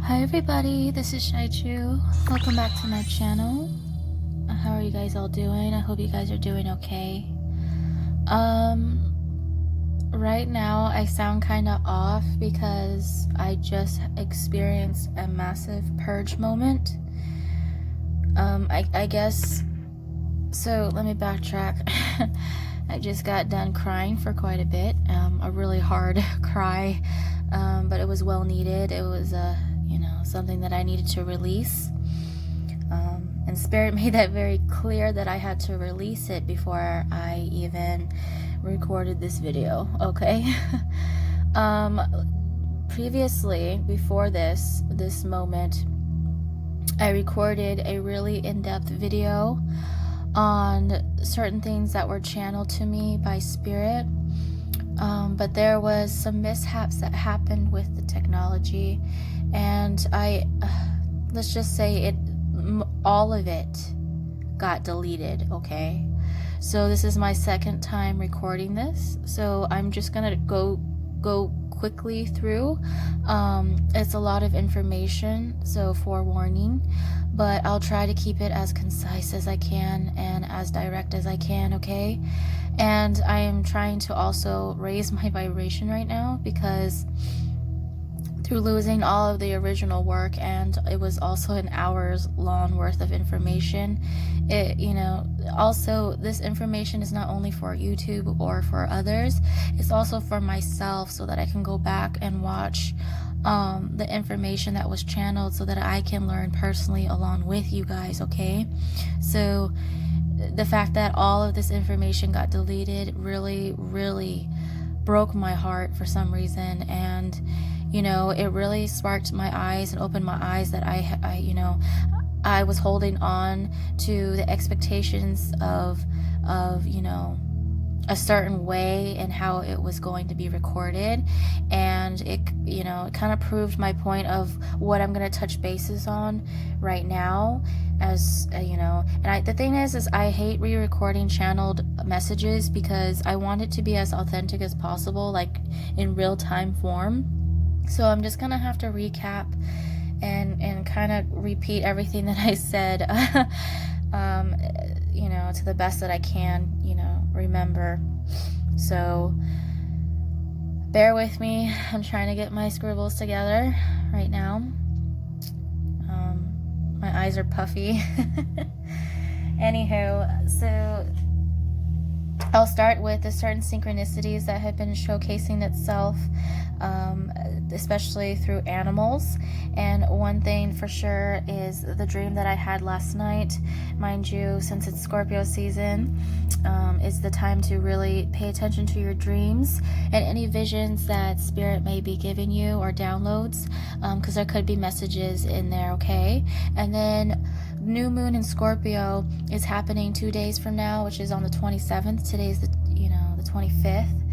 Hi everybody, this is Cheychuu. Welcome back to my channel. How are you guys all doing? I hope you guys are doing okay. Right now I sound kind of off because I just experienced a massive purge moment. I guess, so let me backtrack. I just got done crying for quite a bit, a really hard cry, but it was well needed. It was something that I needed to release, and Spirit made that very clear that I had to release it before I even recorded this video. Okay. Previously, before this moment, I recorded a really in-depth video on certain things that were channeled to me by Spirit, but there was some mishaps that happened with the technology, and let's just say all of it got deleted. Okay, so this is my second time recording this, so I'm just gonna go quickly through. It's a lot of information, so forewarning, but I'll try to keep it as concise as I can and as direct as I can. Okay, and I am trying to also raise my vibration right now, because through losing all of the original work, and it was also an hour's long worth of information, also this information is not only for YouTube or for others, it's also for myself, so that I can go back and watch the information that was channeled, so that I can learn personally along with you guys. Okay, so the fact that all of this information got deleted really broke my heart for some reason, and it really sparked my eyes and opened my eyes that I was holding on to the expectations of a certain way and how it was going to be recorded, and it kind of proved my point of what I'm going to touch bases on right now, as and the thing is I hate re-recording channeled messages, because I want it to be as authentic as possible, like in real-time form. So I'm just gonna have to recap and kind of repeat everything that I said, to the best that I can, remember. So bear with me. I'm trying to get my scribbles together right now. My eyes are puffy. Anywho, so I'll start with the certain synchronicities that have been showcasing itself, especially through animals. And one thing for sure is the dream that I had last night. Mind you, since it's Scorpio season, is the time to really pay attention to your dreams and any visions that Spirit may be giving you, or downloads, because there could be messages in there. Okay, and then new moon in Scorpio is happening 2 days from now, which is on the 27th. Today's the 25th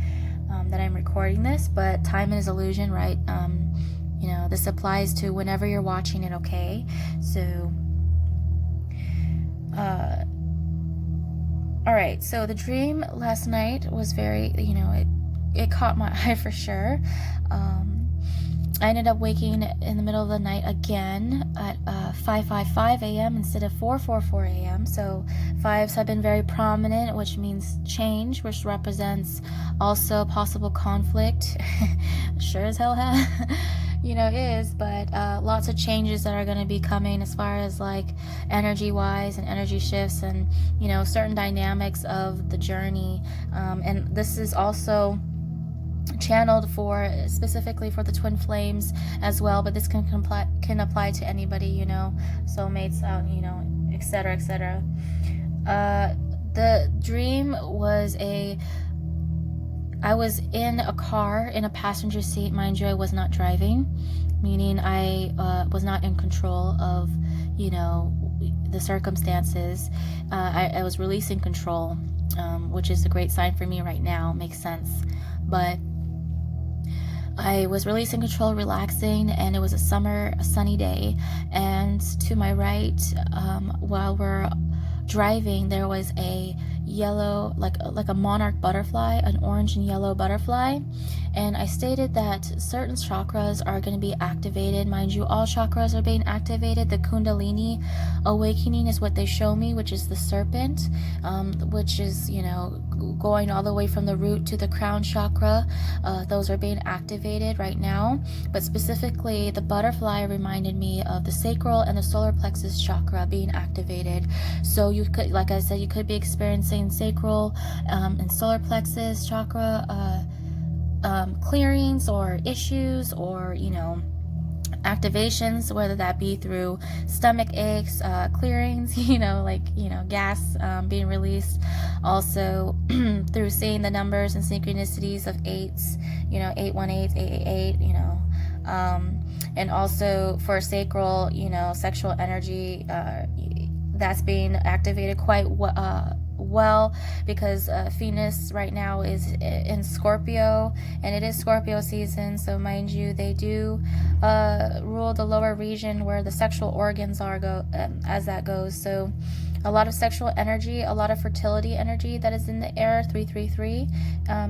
that I'm recording this, but time is illusion, right? This applies to whenever you're watching it. Okay, so all right, so the dream last night was very, it caught my eye for sure. I ended up waking in the middle of the night again at 5:55 a.m. instead of 4:44 a.m. So fives have been very prominent, which means change, which represents also possible conflict. Sure as hell is, but lots of changes that are going to be coming as far as like energy wise and energy shifts, and certain dynamics of the journey, and this is also channeled for specifically for the twin flames as well, but this can apply to anybody, soulmates out, etc. The dream was I was in a car in a passenger seat. Mind you, I was not driving, meaning I was not in control of the circumstances. I was releasing control, which is a great sign for me right now. Makes sense. But I was releasing control, relaxing, and it was a sunny day, and to my right, while we're driving, there was a yellow, like a monarch butterfly, an orange and yellow butterfly. And I stated that certain chakras are going to be activated. Mind you, all chakras are being activated. The Kundalini awakening is what they show me, which is the serpent, which is, you know, going all the way from the root to the crown chakra. Those are being activated right now. But specifically, the butterfly reminded me of the sacral and the solar plexus chakra being activated. So you could, like I said, you could be experiencing sacral and solar plexus chakra clearings or issues, or, you know, activations, whether that be through stomach aches, clearings, you know, like, you know, gas being released. Also through seeing the numbers and synchronicities of eights, you know, 818, 888, you know, and also for sacral, you know, sexual energy, that's being activated quite well, because Venus right now is in Scorpio, and it is Scorpio season. So mind you, they do rule the lower region where the sexual organs are, as that goes. So a lot of sexual energy, a lot of fertility energy that is in the air. 333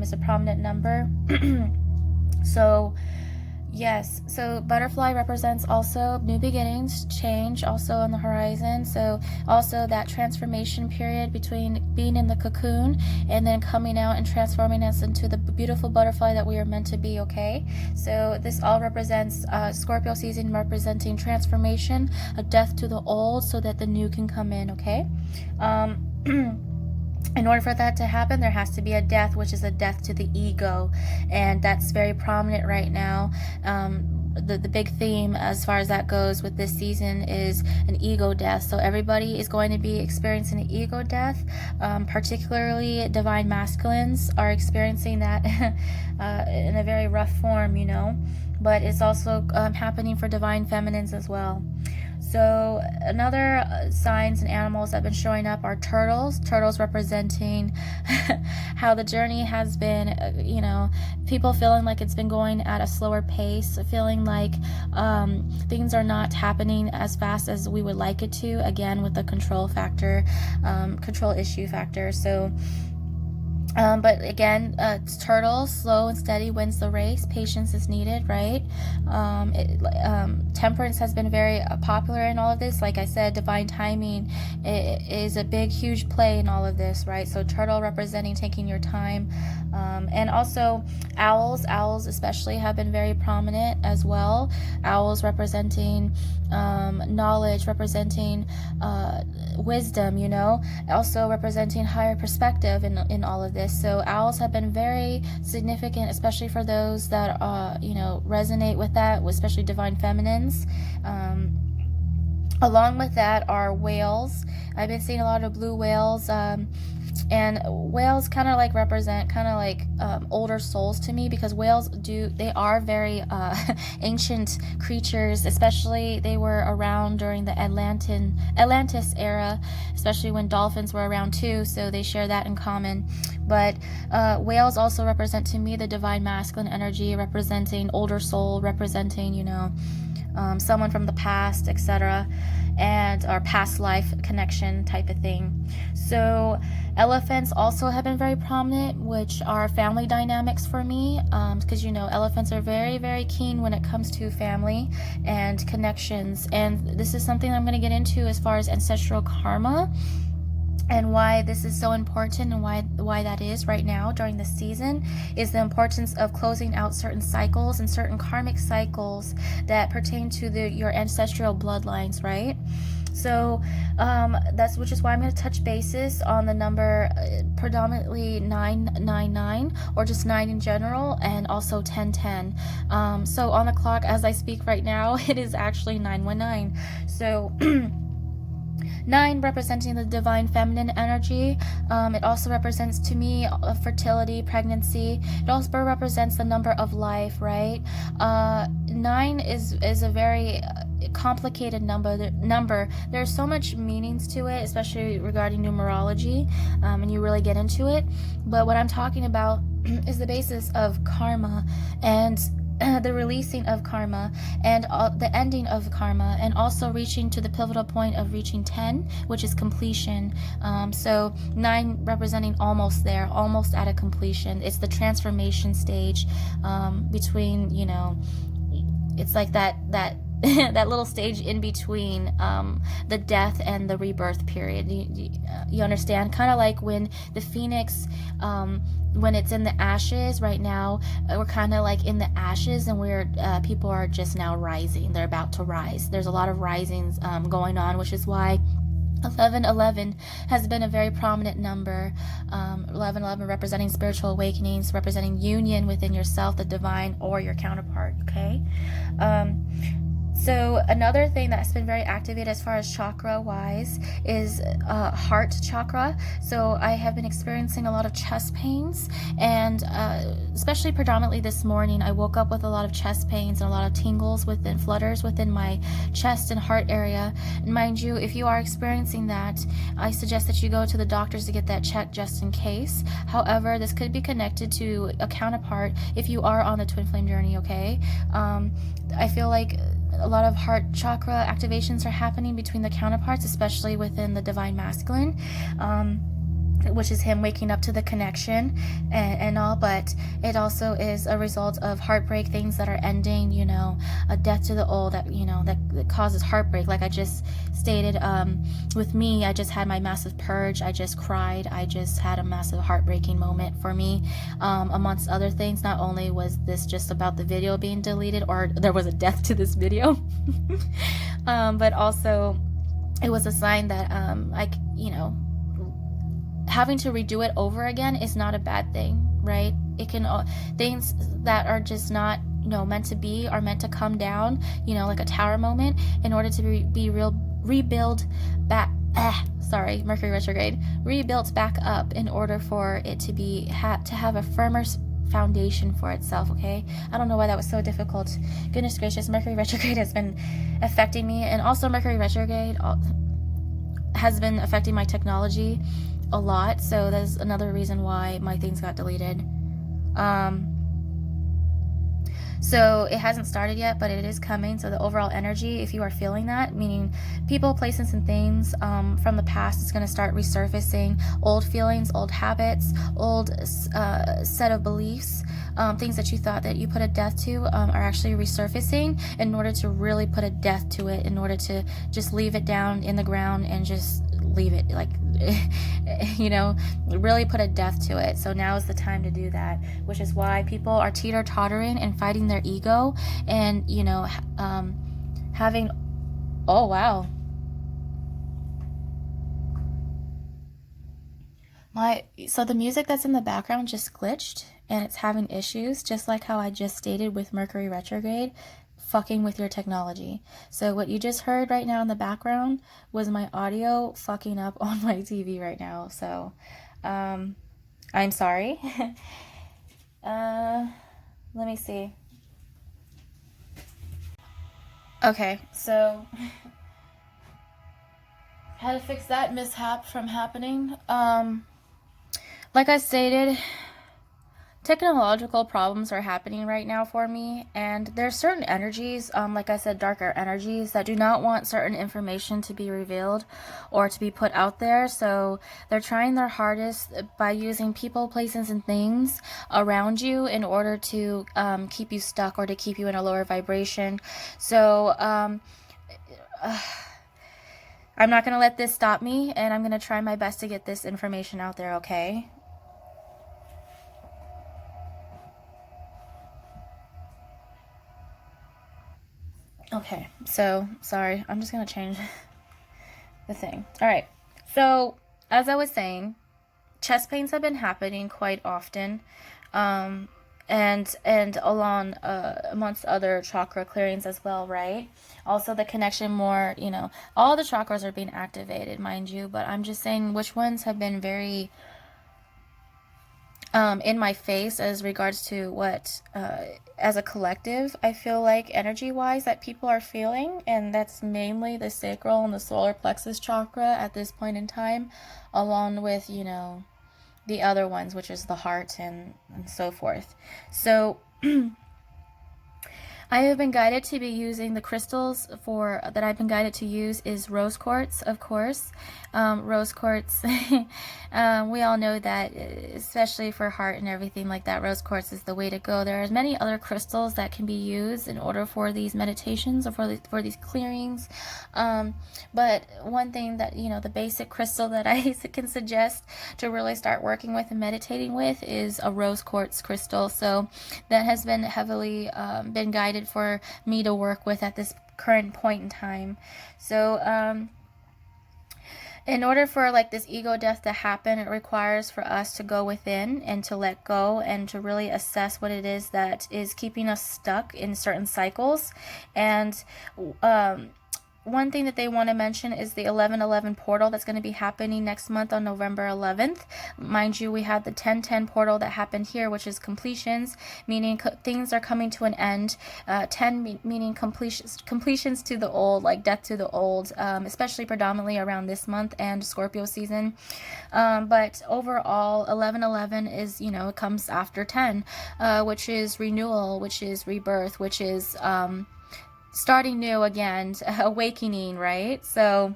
is a prominent number. So yes, so butterfly represents also new beginnings, change also on the horizon. So also that transformation period between being in the cocoon and then coming out and transforming us into the beautiful butterfly that we are meant to be, okay? So this all represents Scorpio season, representing transformation, a death to the old so that the new can come in, okay? In order for that to happen, there has to be a death, which is a death to the ego, and that's very prominent right now. The big theme as far as that goes with this season is an ego death. So everybody is going to be experiencing an ego death, particularly divine masculines are experiencing that in a very rough form, you know, but it's also happening for divine feminines as well. So another signs and animals that have been showing up are turtles. Turtles representing how the journey has been, you know, people feeling like it's been going at a slower pace, feeling like things are not happening as fast as we would like it to, again with the control factor, control issue factor. So but again, turtle, slow and steady wins the race. Patience is needed, right? Temperance has been very popular in all of this. Like I said, divine timing is a big, huge play in all of this, right? So turtle representing taking your time. And also owls especially have been very prominent as well. Owls representing knowledge, representing wisdom, you know, also representing higher perspective in all of this. So owls have been very significant, especially for those that you know, resonate with that, especially divine feminines. Along with that are whales. I've been seeing a lot of blue whales, and whales kind of like represent older souls to me, because whales they are very ancient creatures, especially they were around during the Atlantis era, especially when dolphins were around too, so they share that in common. But whales also represent to me the divine masculine energy, representing older soul, representing, you know, someone from the past, etc., and our past life connection type of thing. So elephants also have been very prominent, which are family dynamics for me, because, you know, elephants are very, very keen when it comes to family and connections. And this is something I'm going to get into as far as ancestral karma, and why this is so important, and why that is right now during this season, is the importance of closing out certain cycles and certain karmic cycles that pertain to your ancestral bloodlines, right? So which is why I'm going to touch bases on the number predominantly 999, or just 9 in general, and also 1010. So on the clock as I speak right now, it is actually 919. So 9 representing the divine feminine energy. It also represents to me fertility, pregnancy. It also represents the number of life, right? 9 is a very complicated number. There's so much meanings to it, especially regarding numerology, and you really get into it. But what I'm talking about is the basis of karma, and the releasing of karma and the ending of karma, and also reaching to the pivotal point of reaching 10, which is completion. So 9 representing almost there, almost at a completion. It's the transformation stage, between, you know, it's like that that little stage in between, the death and the rebirth period. You understand? Kind of like when the phoenix, when it's in the ashes right now, we're kind of like in the ashes, and we're people are just now rising. They're about to rise. There's a lot of risings going on, which is why 1111 has been a very prominent number. 1111 representing spiritual awakenings, representing union within yourself, the divine, or your counterpart. Okay. So another thing that's been very activated as far as chakra wise is heart chakra. So I have been experiencing a lot of chest pains, and especially predominantly this morning, I woke up with a lot of chest pains and a lot of tingles within, flutters within my chest and heart area. And mind you, if you are experiencing that, I suggest that you go to the doctors to get that checked just in case. However, this could be connected to a counterpart if you are on the twin flame journey. Okay. I feel like a lot of heart chakra activations are happening between the counterparts, especially within the divine masculine, which is him waking up to the connection and all. But it also is a result of heartbreak, things that are ending, you know, a death to the old, that, you know, that causes heartbreak. Like I just stated, with me, I just had my massive purge. I just cried. I just had a massive heartbreaking moment for me, amongst other things. Not only was this just about the video being deleted, or there was a death to this video, but also it was a sign that, you know, having to redo it over again is not a bad thing, right? It can, things that are just not, you know, meant to be, are meant to come down, you know, like a tower moment, in order to rebuild back, Mercury retrograde, rebuilt back up in order for it to be, to have a firmer foundation for itself. Okay, I don't know why that was so difficult. Goodness gracious, Mercury retrograde has been affecting me, and also Mercury retrograde has been affecting my technology a lot, so that's another reason why my things got deleted. So it hasn't started yet, but it is coming. So the overall energy, if you are feeling that, meaning people, places, and things from the past, is going to start resurfacing. Old feelings, old habits, old set of beliefs, things that you thought that you put a death to, are actually resurfacing in order to really put a death to it, in order to just leave it down in the ground and just leave it, like, you know, really put a death to it. So now is the time to do that, which is why people are teeter-tottering and fighting their ego, and, you know, having, oh wow, so the music that's in the background just glitched and it's having issues, just like how I just stated with Mercury retrograde fucking with your technology. So what you just heard right now in the background was my audio fucking up on my TV right now. So I'm sorry. Let me see. Okay, so how to fix that mishap from happening. Like I stated, technological problems are happening right now for me, and there's certain energies, like I said, darker energies, that do not want certain information to be revealed or to be put out there. So they're trying their hardest by using people, places, and things around you in order to keep you stuck, or to keep you in a lower vibration. So I'm not going to let this stop me, and I'm going to try my best to get this information out there, okay? Okay, so, sorry, I'm just gonna change the thing. Alright, so, as I was saying, chest pains have been happening quite often, and along, amongst other chakra clearings as well, right? Also the connection more, you know, all the chakras are being activated, mind you, but I'm just saying which ones have been very in my face as regards to what, as a collective, I feel like energy-wise that people are feeling, and that's mainly the sacral and the solar plexus chakra at this point in time, along with, you know, the other ones, which is the heart and so forth. So I have been guided to be using the crystals that I've been guided to use is rose quartz, of course. Rose quartz, we all know that, especially for heart and everything like that, rose quartz is the way to go. There are many other crystals that can be used in order for these meditations or for these clearings. But one thing that, the basic crystal that I can suggest to really start working with and meditating with is a rose quartz crystal. So that has been heavily been guided for me to work with at this current point in time. So in order for like this ego death to happen, it requires for us to go within and to let go and to really assess what it is that is keeping us stuck in certain cycles. And one thing that they want to mention is the 1111 portal that's going to be happening next month on November 11th. Mind you, we had the 1010 portal that happened here, which is completions, meaning things are coming to an end. 10 meaning completions to the old, like death to the old, especially predominantly around this month and Scorpio season. But overall, 1111 is, it comes after 10, which is renewal, which is rebirth, which is starting new again, awakening, right? So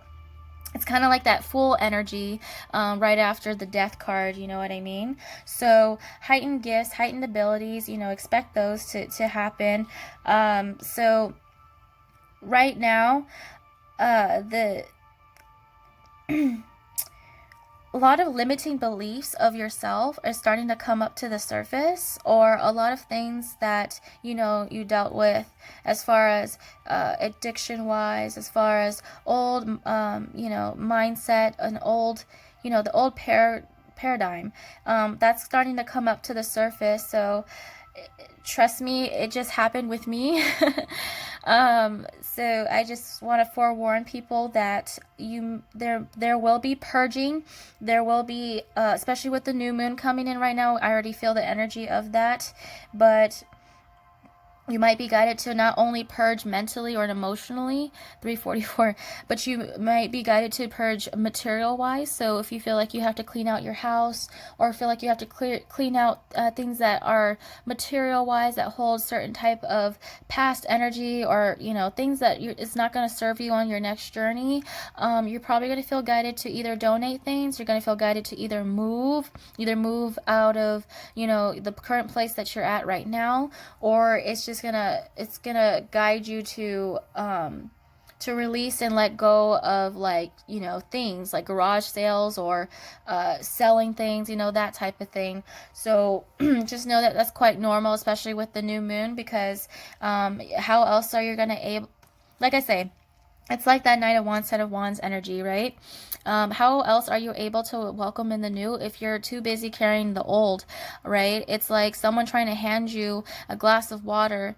it's kind of like that full energy right after the death card, you know what I mean? So heightened gifts, heightened abilities, expect those to happen. So right now, the a lot of limiting beliefs of yourself are starting to come up to the surface, or a lot of things that you dealt with as far as addiction wise, as far as old mindset, an old the old paradigm that's starting to come up to the surface. So trust me, it just happened with me. So I just want to forewarn people that there will be purging. There will be, especially with the new moon coming in right now, I already feel the energy of that. But you might be guided to not only purge mentally or emotionally, 344, but you might be guided to purge material-wise. So if you feel like you have to clean out your house, or feel like you have to clean out things that are material-wise, that hold certain type of past energy, or things that it's not going to serve you on your next journey, you're probably going to feel guided to either donate things. You're going to feel guided to either move out of the current place that you're at right now, or it's gonna guide you to release and let go of things like garage sales, or selling things, that type of thing. So just know that that's quite normal, especially with the new moon, because how else are you gonna like I say, it's like that Knight of Wands, Set of Wands energy, right? How else are you able to welcome in the new if you're too busy carrying the old, right? It's like someone trying to hand you a glass of water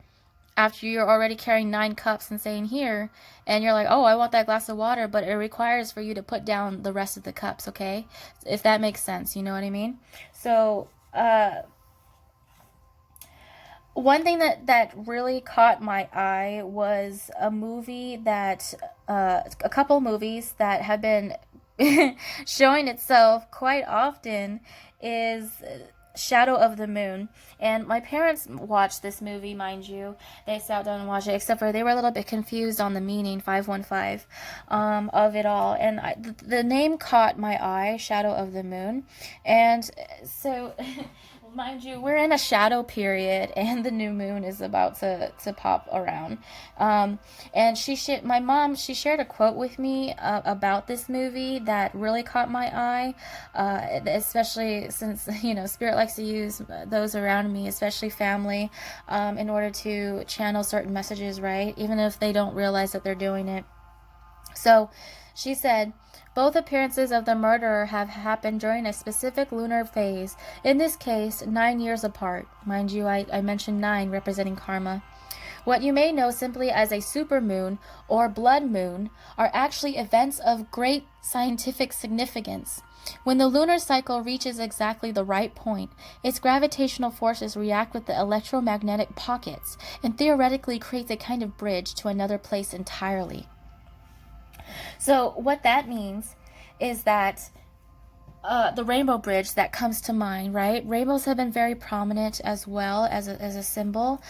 after you're already carrying 9 cups and saying here, and you're like, oh, I want that glass of water, but it requires for you to put down the rest of the cups, okay? If that makes sense, you know what I mean? So, one thing that really caught my eye was a movie that, a couple movies that have been showing itself quite often, is Shadow of the Moon. And my parents watched this movie, mind you. They sat down and watched it, except for they were a little bit confused on the meaning, 515, of it all. And the name caught my eye, Shadow of the Moon. And so mind you, we're in a shadow period, and the new moon is about to pop around. And my mom shared a quote with me about this movie that really caught my eye, especially since Spirit likes to use those around me, especially family, in order to channel certain messages, right? Even if they don't realize that they're doing it. So she said, both appearances of the murderer have happened during a specific lunar phase, in this case 9 years apart. Mind you, I mentioned 9 representing karma. What you may know simply as a supermoon or blood moon are actually events of great scientific significance. When the lunar cycle reaches exactly the right point, its gravitational forces react with the electromagnetic pockets and theoretically creates a kind of bridge to another place entirely. So what that means is that the rainbow bridge that comes to mind, right? Rainbows have been very prominent as well as a symbol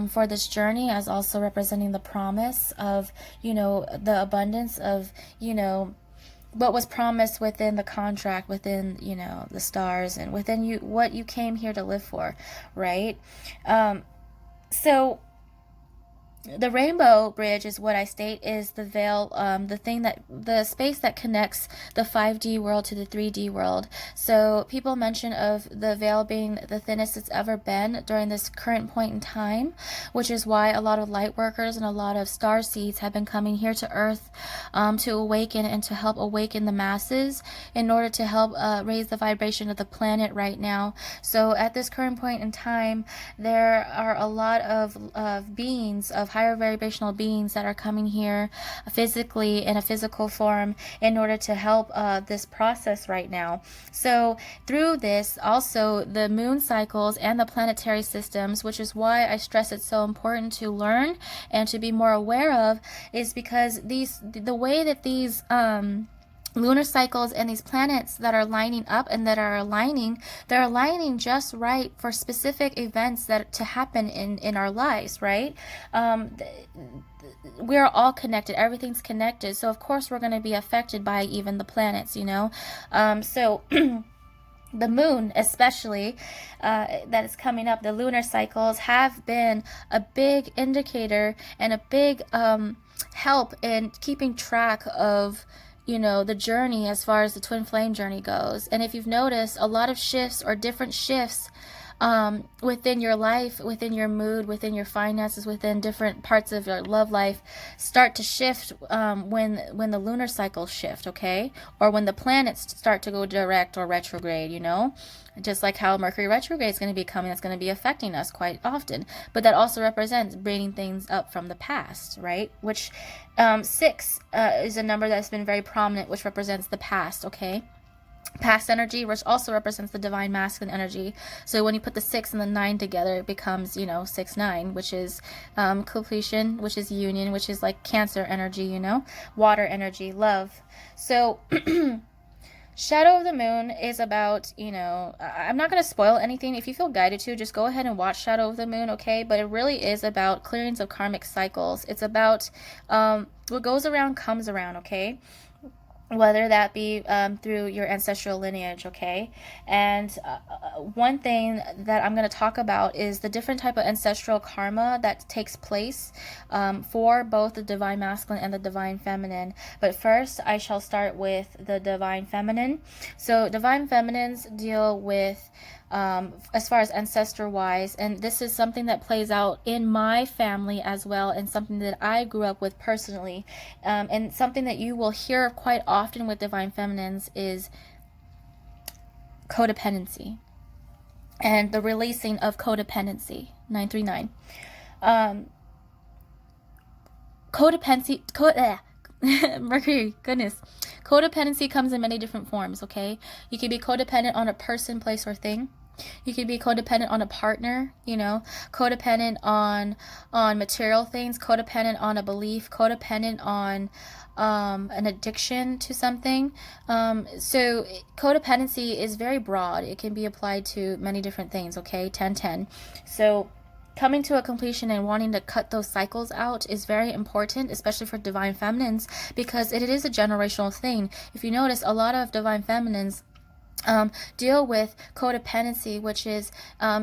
for this journey, as also representing the promise of, you know, the abundance of, you know, what was promised within the contract, within, you know, the stars, and within you, what you came here to live for, right? So the rainbow bridge is what I state is the veil, the space that connects the 5D world to the 3D world. So people mention of the veil being the thinnest it's ever been during this current point in time, which is why a lot of light workers and a lot of star seeds have been coming here to Earth to awaken and to help awaken the masses in order to help raise the vibration of the planet right now. So at this current point in time, there are a lot of beings, of higher vibrational beings that are coming here physically in a physical form in order to help this process right now. So through this, also the moon cycles and the planetary systems, which is why I stress it's so important to learn and to be more aware of, is because the way that these lunar cycles and these planets that are lining up and that are aligning, they're aligning just right for specific events that to happen in our lives, right? We're all connected, everything's connected, so of course we're going to be affected by even the planets, you know. So the moon especially, that is coming up, the lunar cycles have been a big indicator and a big help in keeping track of, you know, the journey as far as the twin flame journey goes. And if you've noticed, a lot of shifts or different shifts within your life, within your mood, within your finances, within different parts of your love life start to shift when the lunar cycles shift, okay? Or when the planets start to go direct or retrograde, you know? Just like how Mercury retrograde is going to be coming, that's going to be affecting us quite often. But that also represents bringing things up from the past, right? Which 6 is a number that's been very prominent, which represents the past, okay? Past energy, which also represents the divine masculine energy. So when you put the 6 and the 9 together, it becomes, you know, 6-9, which is completion, which is union, which is like Cancer energy, you know, water energy, love. So Shadow of the Moon is about, you know, I'm not going to spoil anything. If you feel guided to, just go ahead and watch Shadow of the Moon, okay? But it really is about clearings of karmic cycles. It's about what goes around comes around, okay? Whether that be through your ancestral lineage, okay? And one thing that I'm going to talk about is the different type of ancestral karma that takes place for both the divine masculine and the divine feminine. But first, I shall start with the divine feminine. So divine feminines deal with as far as ancestor wise, and this is something that plays out in my family as well, and something that I grew up with personally, and something that you will hear quite often with divine feminines is codependency and the releasing of codependency. 939 codependency. Mercury, goodness. Codependency comes in many different forms, okay? You can be codependent on a person, place, or thing. You can be codependent on a partner, you know, codependent on material things, codependent on a belief, codependent on an addiction to something. So codependency is very broad. It can be applied to many different things, okay? 10-10. So coming to a completion and wanting to cut those cycles out is very important, especially for divine feminines, because it is a generational thing. If you notice, a lot of divine feminines deal with codependency, which is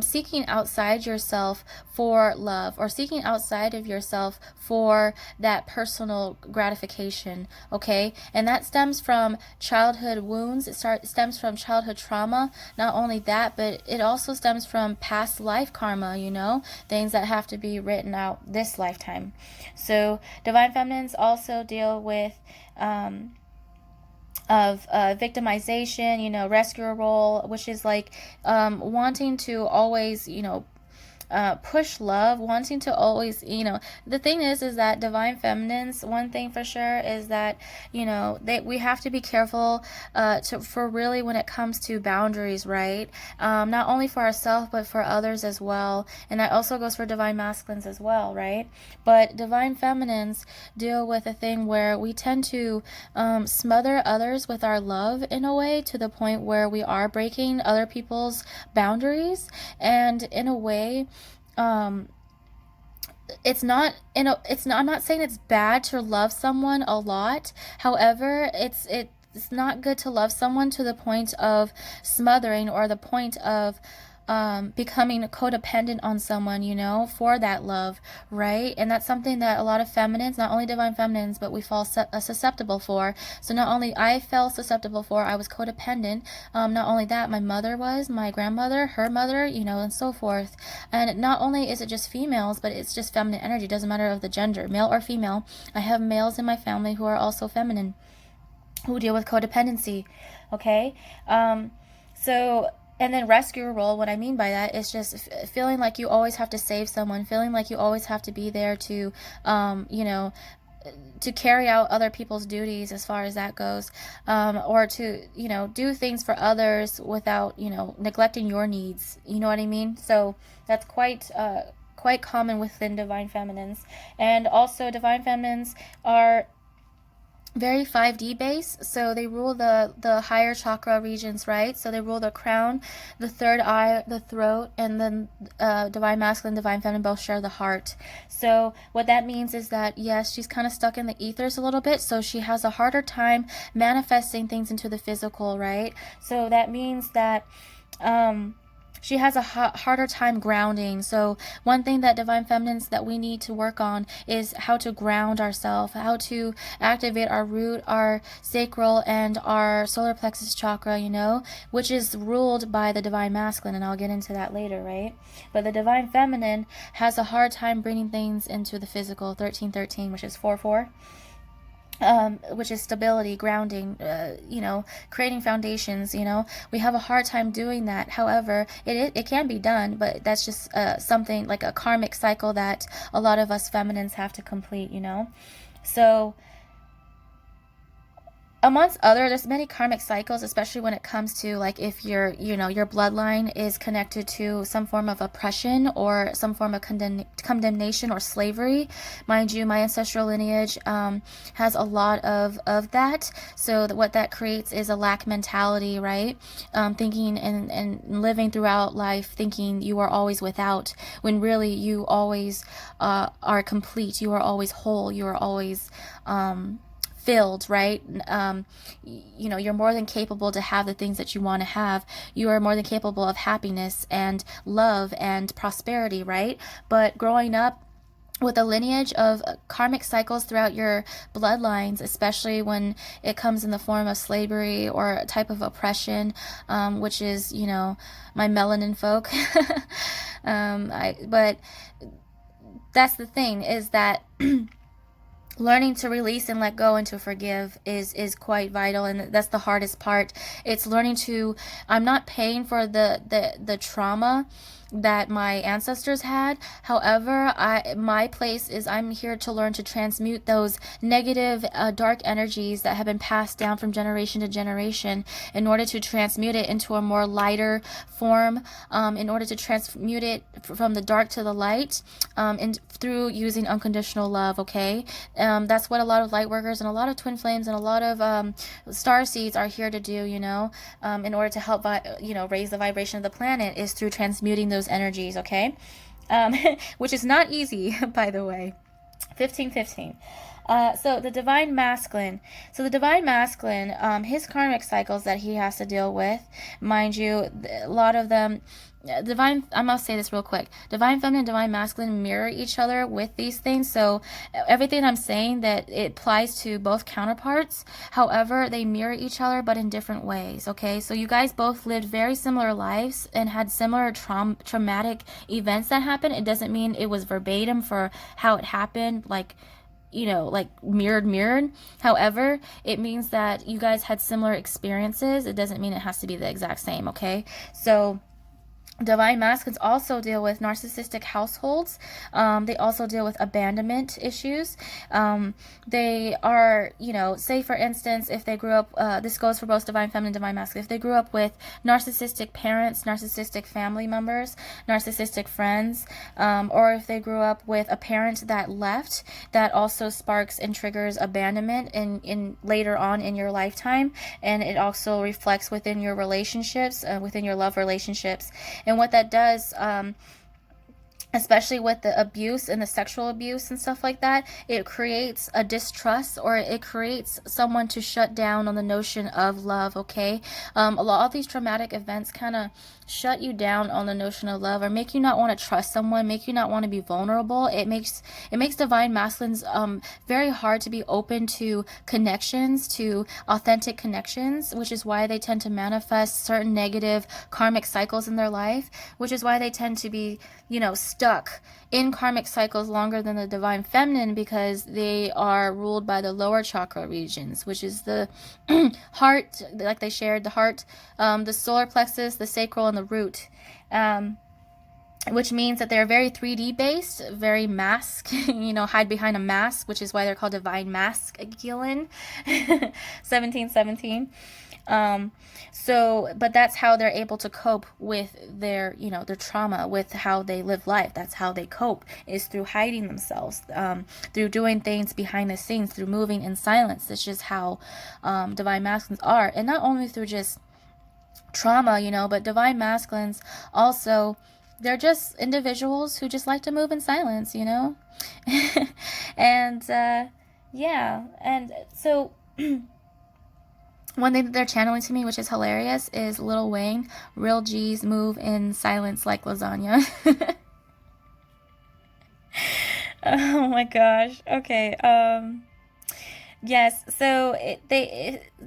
seeking outside yourself for love, or seeking outside of yourself for that personal gratification, okay? And that stems from childhood wounds. It stems from childhood trauma. Not only that, but it also stems from past life karma, you know, things that have to be written out this lifetime. So divine feminines also deal with victimization, you know, rescuer role, which is like wanting to always, you know, push love, wanting to always, the thing is that divine feminines, one thing for sure is that, we have to be careful for really when it comes to boundaries, right? Not only for ourselves, but for others as well. And that also goes for divine masculines as well, right? But divine feminines deal with a thing where we tend to smother others with our love in a way, to the point where we are breaking other people's boundaries. And in a way, I'm not saying it's bad to love someone a lot. However, it's not good to love someone to the point of smothering, or the point of becoming codependent on someone, for that love, right? And that's something that a lot of feminines, not only divine feminines, but we fall susceptible for. So not only I fell susceptible for, I was codependent. Not only that, my mother was, my grandmother, her mother, and so forth. And not only is it just females, but it's just feminine energy. It doesn't matter of the gender, male or female. I have males in my family who are also feminine, who deal with codependency. Okay, so. And then rescuer role, what I mean by that is just feeling like you always have to save someone, feeling like you always have to be there to, to carry out other people's duties as far as that goes, or to, do things for others without, neglecting your needs. You know what I mean? So that's quite common within divine feminines. And also divine feminines are very 5D base, so they rule the higher chakra regions, right? So they rule the crown, the third eye, the throat, and then divine masculine, divine feminine both share the heart. So what that means is that, yes, she's kind of stuck in the ethers a little bit, so she has a harder time manifesting things into the physical, right? So that means that she has a harder time grounding. So one thing that divine feminines that we need to work on is how to ground ourselves, how to activate our root, our sacral, and our solar plexus chakra, which is ruled by the divine masculine, and I'll get into that later, right? But the divine feminine has a hard time bringing things into the physical, 1313, which is 4-4. Which is stability, grounding, creating foundations. We have a hard time doing that. However, it can be done, but that's just something like a karmic cycle that a lot of us feminines have to complete. So amongst there's many karmic cycles, especially when it comes to, like, if your bloodline is connected to some form of oppression or some form of condemnation or slavery. Mind you, my ancestral lineage has a lot of that. So what that creates is a lack mentality, right? Thinking and living throughout life thinking you are always without, when really you always are complete. You are always whole. You are always filled, right? You're more than capable to have the things that you want to have. You are more than capable of happiness and love and prosperity, right? But growing up with a lineage of karmic cycles throughout your bloodlines, especially when it comes in the form of slavery or a type of oppression, which is, my melanin folk. But that's the thing, is that learning to release and let go and to forgive is quite vital, and that's the hardest part. It's learning to, I'm not paying for the trauma that my ancestors had. However, my place is, I'm here to learn to transmute those negative dark energies that have been passed down from generation to generation, in order to transmute it into a more lighter form, in order to transmute it from the dark to the light, and through using unconditional love. Okay, that's what a lot of light workers and a lot of twin flames and a lot of star seeds are here to do, in order to help raise the vibration of the planet, is through transmuting those energies. Okay, which is not easy, by the way. 1515. So the divine masculine. So the divine masculine, his karmic cycles that he has to deal with, mind you, a lot of them, divine, I'm gonna say this real quick. Divine feminine and divine masculine mirror each other with these things. So everything I'm saying, that it applies to both counterparts. However, they mirror each other, but in different ways. Okay, so you guys both lived very similar lives and had similar traumatic events that happened. It doesn't mean it was verbatim for how it happened, like mirrored. However, it means that you guys had similar experiences. It doesn't mean it has to be the exact same. Okay, so Divine masculines also deal with narcissistic households. They also deal with abandonment issues. They are, say for instance, if they grew up, this goes for both divine feminine and divine masculine, if they grew up with narcissistic parents, narcissistic family members, narcissistic friends, or if they grew up with a parent that left, that also sparks and triggers abandonment in later on in your lifetime. And it also reflects within your relationships, within your love relationships. And what that does, especially with the abuse and the sexual abuse and stuff like that, it creates a distrust, or it creates someone to shut down on the notion of love, okay? A lot of these traumatic events kind of shut you down on the notion of love, or make you not want to trust someone, make you not want to be vulnerable. It makes divine masculines very hard to be open to connections, to authentic connections, which is why they tend to manifest certain negative karmic cycles in their life, which is why they tend to be, stuck in karmic cycles longer than the divine feminine, because they are ruled by the lower chakra regions, which is the heart, like they shared, the heart, the solar plexus, the sacral, and the root, which means that they're very 3D based, very mask, hide behind a mask, which is why they're called divine masculine. 1717. But that's how they're able to cope with their, their trauma, with how they live life. That's how they cope, is through hiding themselves, through doing things behind the scenes, through moving in silence. It's just how divine masculines are. And not only through just trauma, but divine masculines also, they're just individuals who just like to move in silence, and yeah. And so one thing that they're channeling to me, which is hilarious, is Lil Wayne, real G's move in silence like lasagna. Oh my gosh. Okay. Yes, so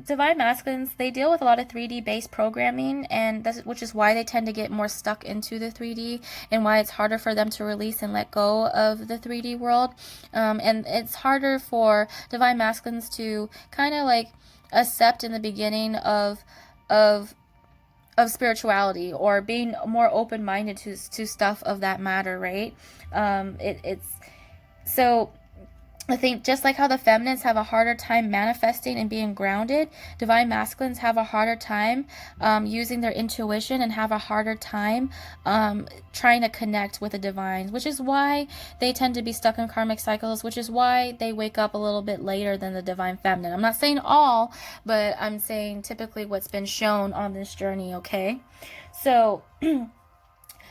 divine masculines, they deal with a lot of 3D based programming, and which is why they tend to get more stuck into the 3D, and why it's harder for them to release and let go of the 3D world. And it's harder for divine masculines to kind of like accept in the beginning of spirituality, or being more open-minded to stuff of that matter, right? It's so I think just like how the feminines have a harder time manifesting and being grounded, divine masculines have a harder time using their intuition, and have a harder time trying to connect with the divines, which is why they tend to be stuck in karmic cycles, which is why they wake up a little bit later than the divine feminine. I'm not saying all, but I'm saying typically what's been shown on this journey, okay? So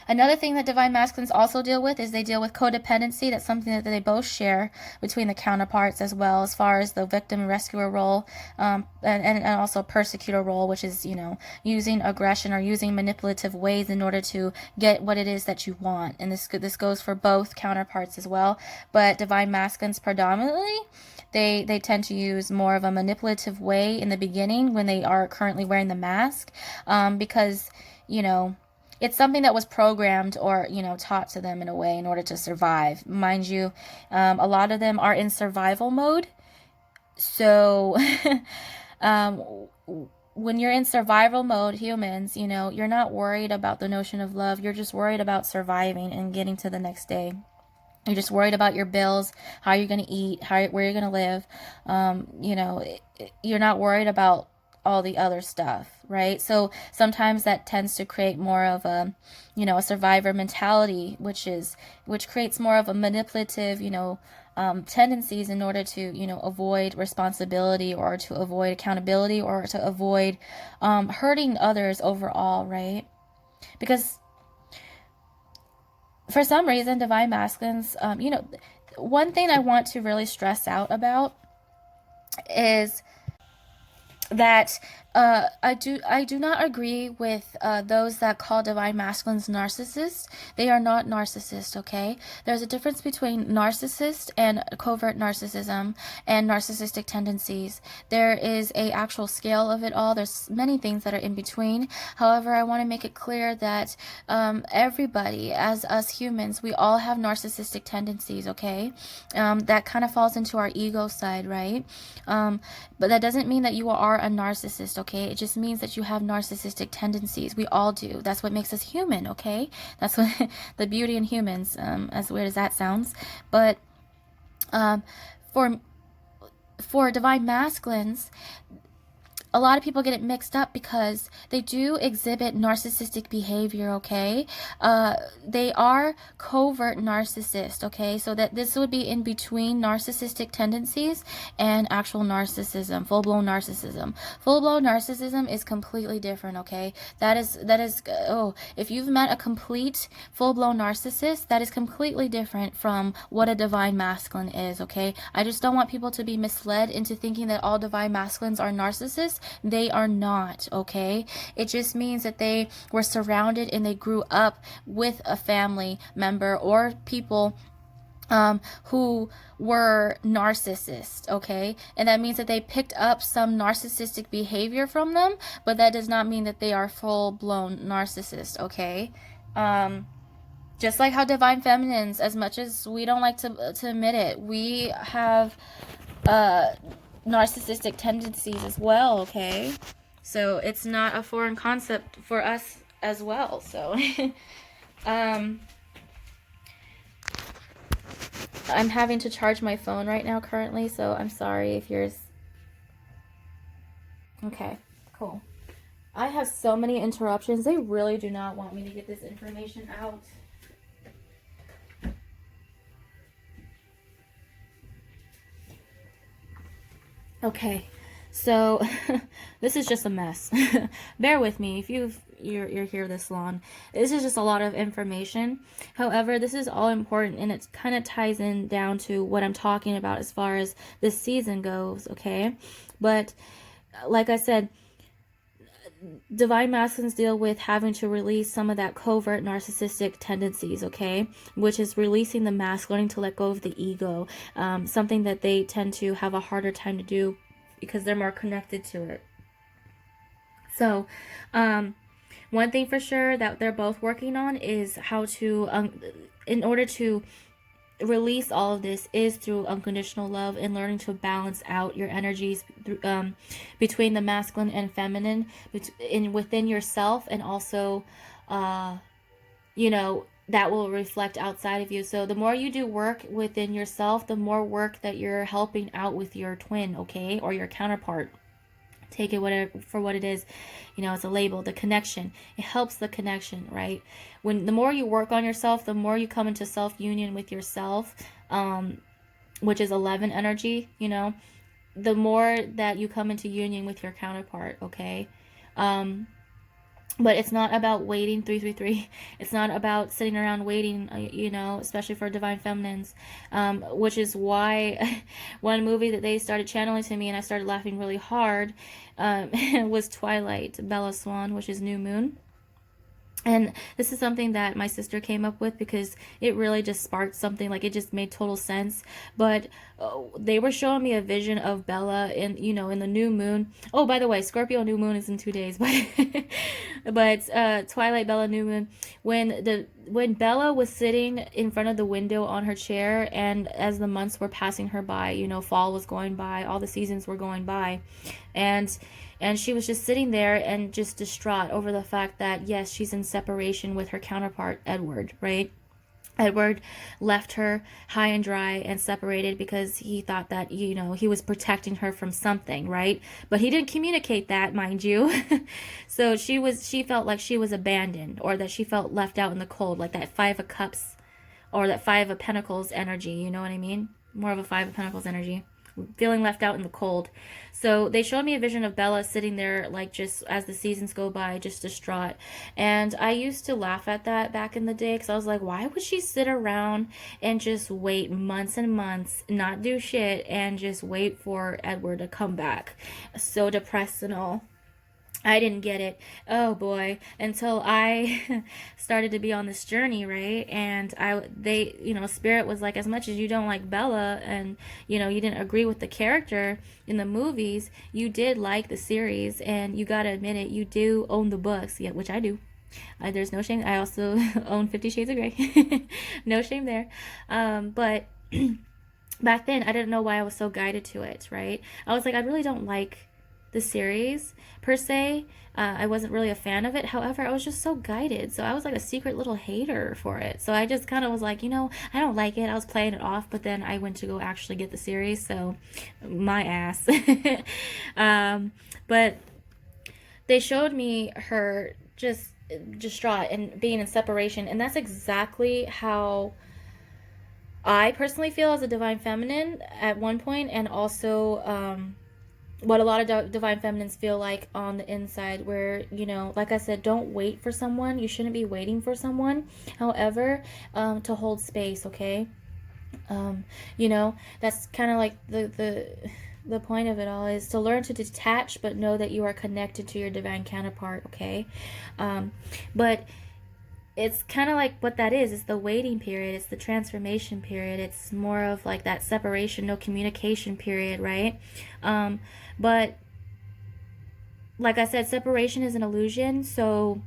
another thing that divine masculines also deal with is they deal with codependency. That's something that they both share between the counterparts, as well, as far as the victim and rescuer role, and also persecutor role, which is, using aggression or using manipulative ways in order to get what it is that you want. And this goes for both counterparts as well. But divine masculines predominantly, they tend to use more of a manipulative way in the beginning when they are currently wearing the mask, because, it's something that was programmed or, taught to them in a way in order to survive. Mind you, a lot of them are in survival mode. So when you're in survival mode, humans, you're not worried about the notion of love. You're just worried about surviving and getting to the next day. You're just worried about your bills, how you're going to eat, where you're going to live. You're not worried about all the other stuff, right? So sometimes that tends to create more of a, a survivor mentality, which creates more of a manipulative, tendencies in order to, avoid responsibility, or to avoid accountability, or to avoid hurting others overall, right? Because for some reason, divine masculines, one thing I want to really stress out about is that I do not agree with those that call divine masculines narcissists. They are not narcissists, okay? There's a difference between narcissist and covert narcissism and narcissistic tendencies. There is a actual scale of it all. There's many things that are in between. However, I want to make it clear that everybody, as us humans, we all have narcissistic tendencies, okay? That kind of falls into our ego side, right? But that doesn't mean that you are a narcissist, okay? It just means that you have narcissistic tendencies. We all do. That's what makes us human, okay? That's what the beauty in humans, as weird as that sounds. But for divine masculines, a lot of people get it mixed up because they do exhibit narcissistic behavior, okay? They are covert narcissists, okay? So that this would be in between narcissistic tendencies and actual narcissism, full-blown narcissism. Full-blown narcissism is completely different, okay? That is, oh, if you've met a complete full-blown narcissist, that is completely different from what a divine masculine is, okay? I just don't want people to be misled into thinking that all divine masculines are narcissists. They are not, okay? It just means that they were surrounded and they grew up with a family member or people who were narcissists, okay? And that means that they picked up some narcissistic behavior from them, but that does not mean that they are full-blown narcissists, okay? Just like how divine feminines, as much as we don't like to admit it, we have narcissistic tendencies as well, okay? So it's not a foreign concept for us as well. So I'm having to charge my phone right now currently, so I'm sorry if yours... Okay, cool. I have so many interruptions. They really do not want me to get this information out. Okay, so this is just a mess. Bear with me if you're here this long. This is just a lot of information. However, this is all important, and it kind of ties in down to what I'm talking about as far as this season goes, okay? But like I said, divine masculines deal with having to release some of that covert narcissistic tendencies, okay? Which is releasing the mask, learning to let go of the ego. Something that they tend to have a harder time to do because they're more connected to it. So, one thing for sure that they're both working on is how to, in order to release all of this, is through unconditional love and learning to balance out your energies between the masculine and feminine within yourself, and also you know, that will reflect outside of you. So the more you do work within yourself, the more work that you're helping out with your twin, okay, or your counterpart. Take it for what it is. You know, it's a label, the connection. It helps the connection, right? When the more you work on yourself, the more you come into self-union with yourself, which is 11 energy, you know, the more that you come into union with your counterpart, okay? But it's not about waiting, 333. It's not about sitting around waiting, you know, especially for divine feminines, which is why one movie that they started channeling to me and I started laughing really hard was Twilight, Bella Swan, which is New Moon. And this is something that my sister came up with because it really just sparked something, like it just made total sense. But they were showing me a vision of Bella in, you know, in the new moon. Oh, by the way, Scorpio new moon is in 2 days, but Twilight, Bella, new moon. When Bella was sitting in front of the window on her chair, and as the months were passing her by, you know, fall was going by, all the seasons were going by, and she was just sitting there and just distraught over the fact that, yes, she's in separation with her counterpart, Edward, right? Edward left her high and dry and separated because he thought that, you know, he was protecting her from something, right? But he didn't communicate that, mind you. So she felt like she was abandoned, or that she felt left out in the cold, like that 5 of Cups or that 5 of Pentacles energy, you know what I mean? More of a 5 of Pentacles energy. Feeling left out in the cold. So they showed me a vision of Bella sitting there, like, just as the seasons go by, just distraught. And I used to laugh at that back in the day, because I was like, why would she sit around and just wait months and months, not do shit, and just wait for Edward to come back? So depressed and all. I didn't get it, oh boy, until I started to be on this journey, right? And you know, Spirit was like, as much as you don't like Bella, and, you know, you didn't agree with the character in the movies, you did like the series, and you gotta admit it, you do own the books, yeah, which I do. There's no shame. I also own 50 Shades of Grey. No shame there. But back then, I didn't know why I was so guided to it, right? I was like, I really don't like the series per se. I wasn't really a fan of it. However, I was just so guided. So I was like a secret little hater for it. So I just kind of was like, you know, I don't like it. I was playing it off, but then I went to go actually get the series. So my ass. But they showed me her just distraught and being in separation. And that's exactly how I personally feel as a divine feminine at one point, and also what a lot of divine feminines feel like on the inside, where, you know, like I said, don't wait for someone. You shouldn't be waiting for someone. However, to hold space, okay? You know, that's kind of like the point of it all, is to learn to detach, but know that you are connected to your divine counterpart, okay? But it's kind of like what that is. It's the waiting period. It's the transformation period. It's more of like that separation, no communication period, right? But like I said, separation is an illusion. So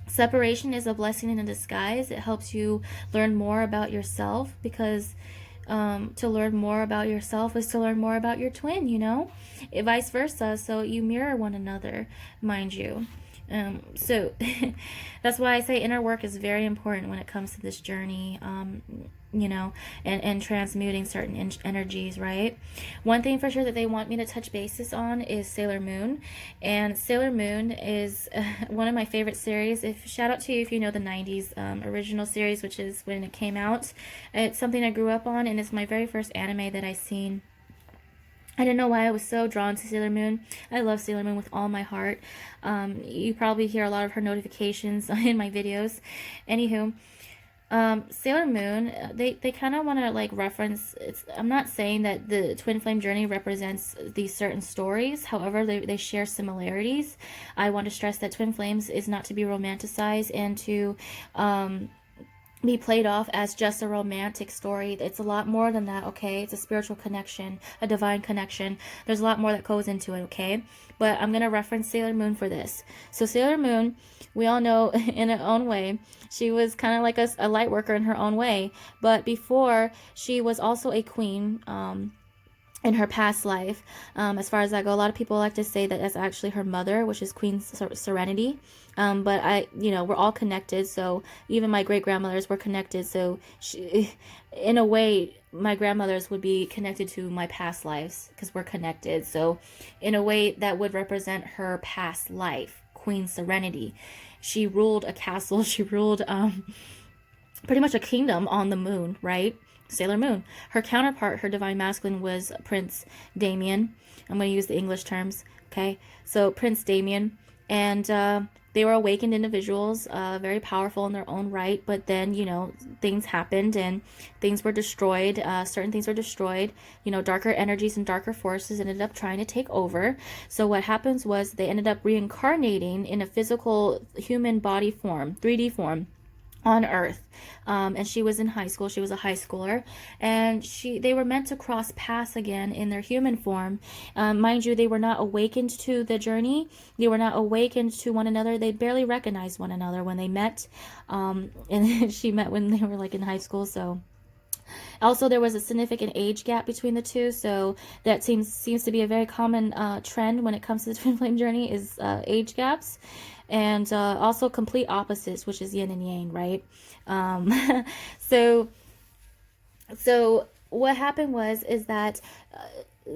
separation is a blessing in a disguise. It helps you learn more about yourself, because to learn more about yourself is to learn more about your twin, you know? Vice versa. So you mirror one another, mind you. So that's why I say inner work is very important when it comes to this journey, you know, and transmuting certain energies, right? One thing for sure that they want me to touch bases on is Sailor Moon. And Sailor Moon is one of my favorite series. Shout out to you if you know the 90s original series, which is when it came out. It's something I grew up on, and it's my very first anime that I seen. I didn't know why I was so drawn to Sailor Moon. I love Sailor Moon with all my heart. You probably hear a lot of her notifications in my videos. Anywho, Sailor Moon, they kind of want to like reference, I'm not saying that the twin flame journey represents these certain stories. However, they share similarities. I want to stress that twin flames is not to be romanticized and to be played off as just a romantic story. It's a lot more than that, okay? It's a spiritual connection, a divine connection. There's a lot more that goes into it, okay? But I'm going to reference Sailor Moon for this. So Sailor Moon, we all know in her own way, she was kind of like a light worker in her own way. But before, she was also a queen, in her past life. As far as that go, a lot of people like to say that that's actually her mother, which is Queen Serenity. But we're all connected. So even my great grandmothers were connected. So in a way, my grandmothers would be connected to my past lives because we're connected. So in a way, that would represent her past life, Queen Serenity. She ruled a castle. She ruled pretty much a kingdom on the moon, right? Sailor Moon. Her counterpart, her divine masculine, was Prince Damien. I'm going to use the English terms, okay? So Prince Damien, and they were awakened individuals, very powerful in their own right, but then, you know, things happened and things were destroyed. Certain things were destroyed. You know, darker energies and darker forces ended up trying to take over. So what happens was they ended up reincarnating in a physical human body form, 3D form, on Earth. And she was in high school. She was a high schooler, and they were meant to cross paths again in their human form. Mind you, they were not awakened to the journey. They were not awakened to one another. They barely recognized one another when they met. And she met when they were like in high school. So also there was a significant age gap between the two. So that seems to be a very common trend when it comes to the twin flame journey, is age gaps. And also complete opposites, which is yin and yang, right? So what happened is that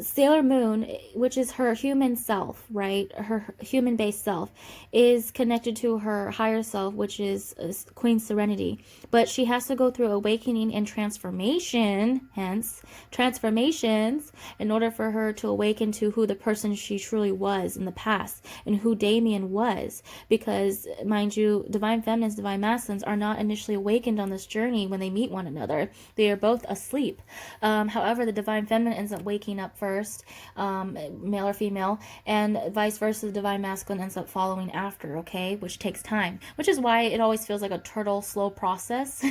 Sailor Moon, which is her human self, right? Her human-based self is connected to her higher self, which is Queen Serenity. But she has to go through awakening and transformation, hence transformations, in order for her to awaken to who the person she truly was in the past and who Damien was. Because, mind you, divine feminines, divine masculines are not initially awakened on this journey when they meet one another. They are both asleep. However, the divine feminine ends up waking up first, male or female, and vice versa, the divine masculine ends up following after, okay, which takes time, which is why it always feels like a turtle slow process.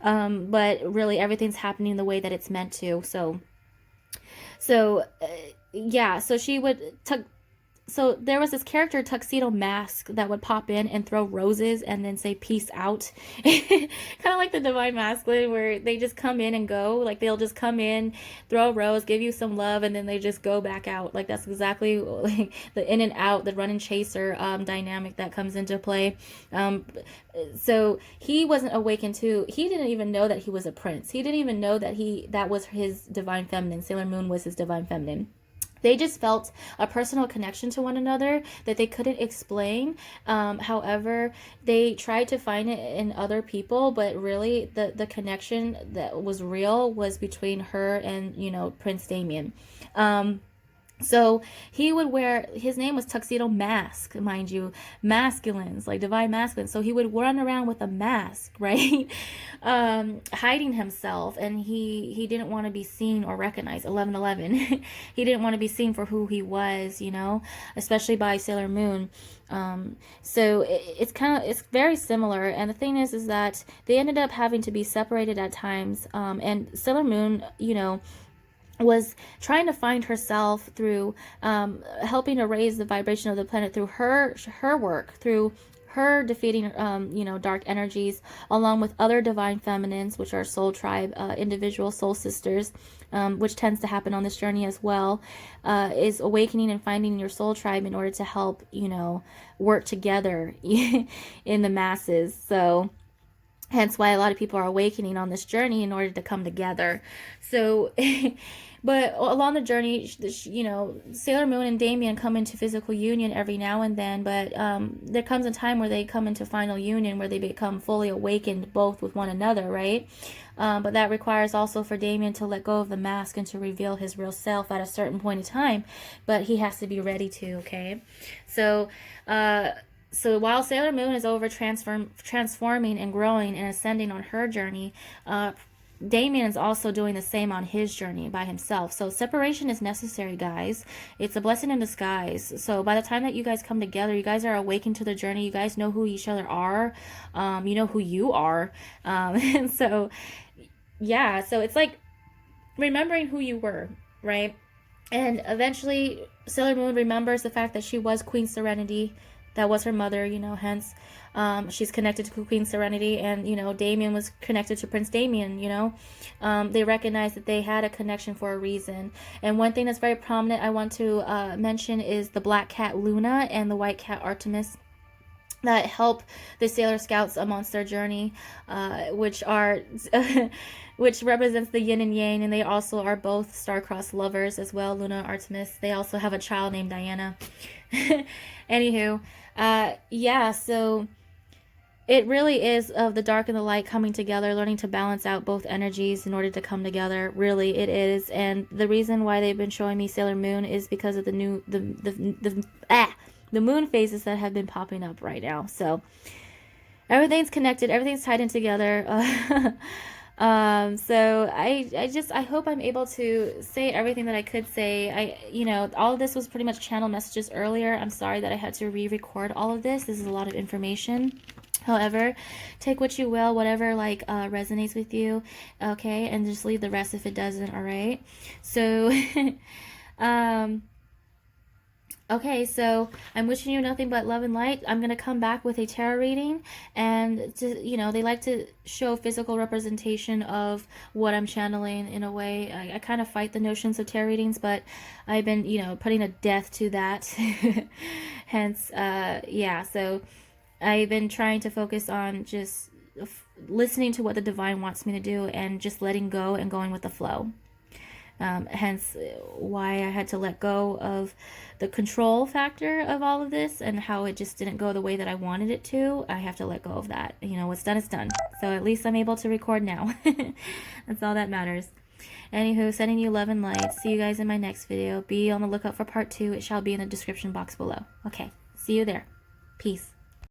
But really everything's happening the way that it's meant to. So she would so there was this character, Tuxedo Mask, that would pop in and throw roses and then say peace out. Kind of like the Divine Masculine, where they just come in and go. Like, they'll just come in, throw a rose, give you some love, and then they just go back out. Like, that's exactly like the in and out, the run and chaser dynamic that comes into play. So he wasn't awakened to, he didn't even know that he was a prince. He didn't even know that that was his divine feminine. Sailor Moon was his divine feminine. They just felt a personal connection to one another that they couldn't explain. However, they tried to find it in other people, but really the connection that was real was between her and, you know, Prince Damien. So he would wear, his name was Tuxedo Mask, mind you, masculines, like divine masculine. So he would run around with a mask, right? Hiding himself, and he didn't want to be seen or recognized. 1111. He didn't want to be seen for who he was, you know, especially by Sailor Moon. So it's very similar. And the thing is that they ended up having to be separated at times. And Sailor Moon, you know, was trying to find herself through helping to raise the vibration of the planet through her work, through her defeating you know, dark energies, along with other divine feminines, which are soul tribe, individual soul sisters, which tends to happen on this journey as well, is awakening and finding your soul tribe in order to help, you know, work together in the masses. So hence why a lot of people are awakening on this journey in order to come together. So but along the journey, you know, Sailor Moon and Damien come into physical union every now and then, but there comes a time where they come into final union, where they become fully awakened both with one another, right? But that requires also for Damien to let go of the mask and to reveal his real self at a certain point in time, but he has to be ready to, okay? So while Sailor Moon is over transforming and growing and ascending on her journey, Damien is also doing the same on his journey by himself. So separation is necessary, guys. It's a blessing in disguise. So by the time that you guys come together, you guys are awakened to the journey. You guys know who each other are. You know who you are. And so, yeah. So it's like remembering who you were, right? And eventually, Sailor Moon remembers the fact that she was Queen Serenity. That was her mother, you know, hence she's connected to Queen Serenity, and, you know, Damien was connected to Prince Damien, you know. They recognized that they had a connection for a reason. And one thing that's very prominent I want to mention is the black cat Luna and the white cat Artemis that help the Sailor Scouts amongst their journey, which are... which represents the yin and yang, and they also are both star-crossed lovers as well, Luna and Artemis. They also have a child named Diana. Anywho, yeah, so it really is of the dark and the light coming together, learning to balance out both energies in order to come together. Really, it is. And the reason why they've been showing me Sailor Moon is because of the moon phases that have been popping up right now. So everything's connected, everything's tied in together. So I hope I'm able to say everything that I could say. You know, all of this was pretty much channel messages earlier. I'm sorry that I had to re-record all of this. This is a lot of information. However, take what you will, whatever like resonates with you, okay, and just leave the rest if it doesn't. All right. So okay, so I'm wishing you nothing but love and light. I'm going to come back with a tarot reading, and you know, they like to show physical representation of what I'm channeling in a way. I kind of fight the notions of tarot readings, but I've been, you know, putting a death to that. Hence, yeah, so I've been trying to focus on just listening to what the divine wants me to do and just letting go and going with the flow. Hence why I had to let go of the control factor of all of this and how it just didn't go the way that I wanted it to. I have to let go of that. You know, what's done is done. So at least I'm able to record now. That's all that matters. Anywho, sending you love and light. See you guys in my next video. Be on the lookout for part 2. It shall be in the description box below. Okay, see you there. Peace.